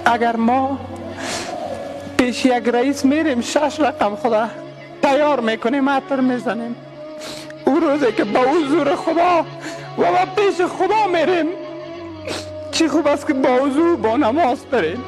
اگر ما پیش یک رئیس میریم 6 رقم خدا تیار میکنیم، عطر میزنیم، او روزی که با حضور خدا و با پیش خدا میریم چی خوب است که با حضور با نماز بریم.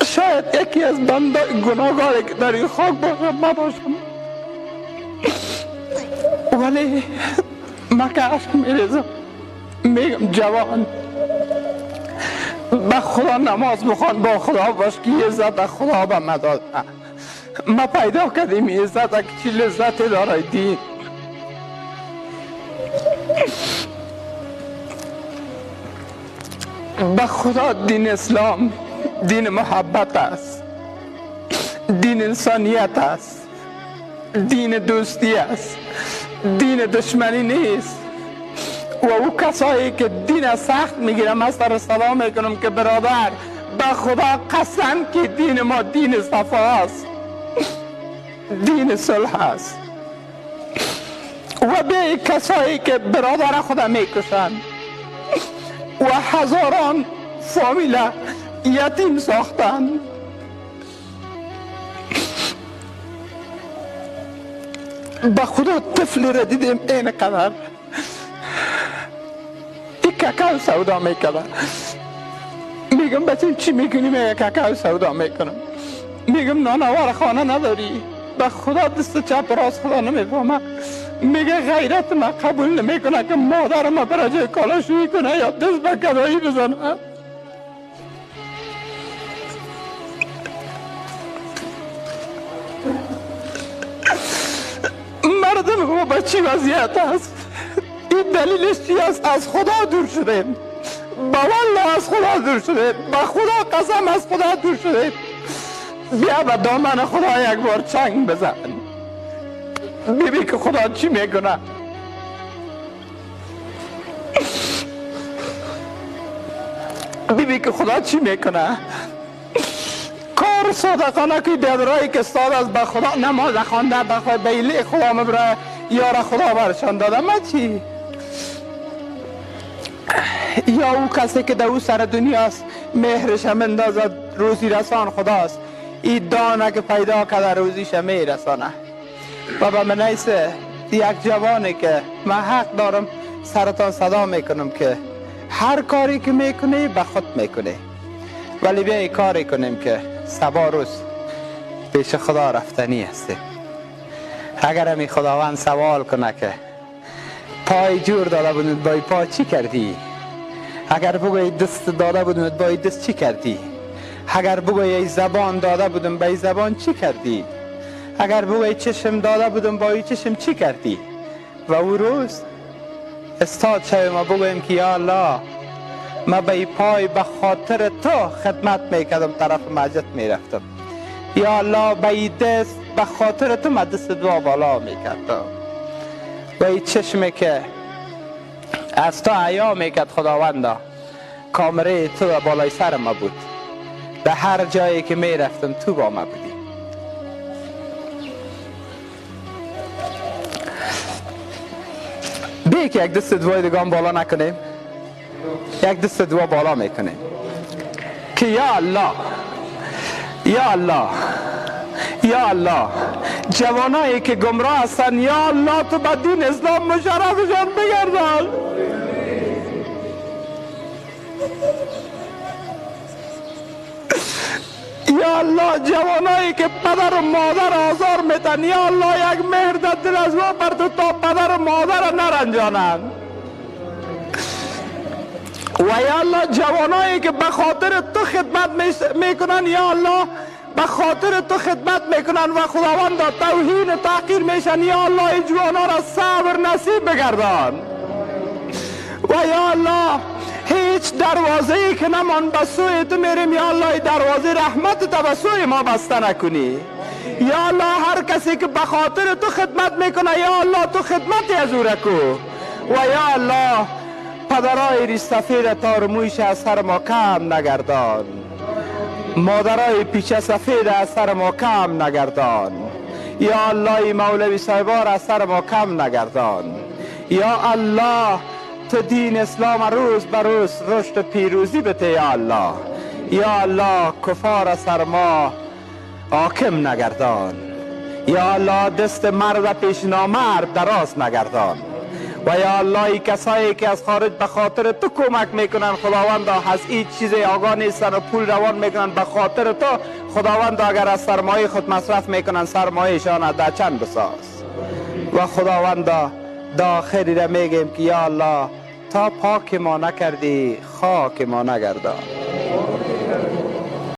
شاید یکی از بنده گناهکاری که در این خاک باشم من باشم، ولی من که عشق میریزم میگم جوان به خدا نماز بخوان، با خدا باش که عزت خدا به من داد. ما پیدا کردیم این عزت که چی لذت داره دین. به خدا دین اسلام دین محبت است، دین انسانیت است، دین دوستی است، دین دشمنی نیست. و او کسایی که دین سخت میگیرم از در صدا میکنم که برادر به خدا قسم که دین ما دین صفا است، دین صلح است. و به کسایی که برادر خدا میکشند و هزاران فامیل یتیم ساختن، به خدا طفلی را دیدیم اینقدر این کاکاو سودا میکنه. میگم بچه چی میکنی؟ میگه کاکاو سودا میکنم. میگم نانوار خانه نداری؟ به خدا دست چپ راست خدا نمیفهمه. میگه غیرت ما قبول نمیکنه که مادر ما برای کالاشویی کنه یا دست به کدایی بزنه. مردم ما به چی وضعیت است؟ این دلیلش چی است؟ از خدا دور شدیم، با والله از خدا دور شدیم، با خدا قسم از خدا دور شدیم. بیا به دامن خدا یک بار چنگ بزن، ببین که خدا چی میکنه. ببین که خدا چی میکنه. کار صادقانه که دیدرایی که استاد از به خدا نماز خوانده بخواه بیلی خدا مبره یار خدا برشان داده، ما چی؟ یا او کسی که در او سر دنیاست مهرش هم اندازد روزی رسان خداست، این دانه که پیدا کرده روزیش میرسانه. و به من ایسه یک جوانی که من حق دارم سرطان صدا میکنم که هر کاری که میکنی به خود میکنی، ولی بیا کاری کنیم که سبا روز پیش خدا رفتنی هستی. اگر همی خداوند سوال کنه که پای جور داده بودند با پا چی کردی؟ اگر بگوی دست داده بودند با دست چی کردی؟ اگر بگوی زبان داده بودم با زبان چی کردی؟ اگر بگوی چشم داده بودم با چشم چی کردی؟ و او روز استاد شویم ما بگویم که یا الله ما به پای به خاطر تو خدمت میکردم، طرف مسجد میرفتم. یا الله به دست به خاطر تو من دست دعا بالا میکردم. و این چشمی که از تو حیا میکرد خداوندا، کامره تو بالای سر ما بود، به هر جایی که میرفتم تو با ما بودی. بیا که یک دست دعای دیگه بالا نکنیم، یک دست دعا بالا میکنیم که یا الله یا الله یا الله جوانایی که گمراه هستن یا الله تو به دین اسلام مشرفشان بگردان. یا الله جوانایی که پدر و مادر آزار میتن، یا الله یک مهر در دل از ما بر تو تا پدر و مادر نرنجانند. و یا الله جوانایی که به خاطر تو خدمت میکنن، یا الله به خاطر تو خدمت میکنن و خداوند توهین و تحقیر میشن، یا الله این جوانا را صبر نصیب بگردان. و یا الله هیچ دروازه‌ای که نمان به سوی تو میریم، یا الله دروازه رحمت تو به سوی ما بسته نکنی. یا الله هر کسی که به خاطر تو خدمت میکنه یا الله تو خدمتی از او رکو و یا الله پدرای ریش سفید تارمویش از سر ما کم نگردان، مادرای پیچه سفید از سر ما کم نگردان، یا الله مولوی صاحبار از سر ما کم نگردان. یا الله تو دین اسلام روز به روز رشد و پیروزی بده یا الله. یا الله کفار از سر ما حاکم نگردان. یا الله دست مرد پیش نامرد دراز نگردان. و یا الله ای کسایی که از خارج به خاطر تو کمک میکنن خداوندا از هیچ چیز آگاه نیستن و پول روان میکنن به خاطر تو خداوند اگر از سرمایه خود مصرف میکنن سرمایهشان در چند بساز. و خداوندا داخلی را میگیم که یا الله تا پاک ما نکردی خاک ما نگردان.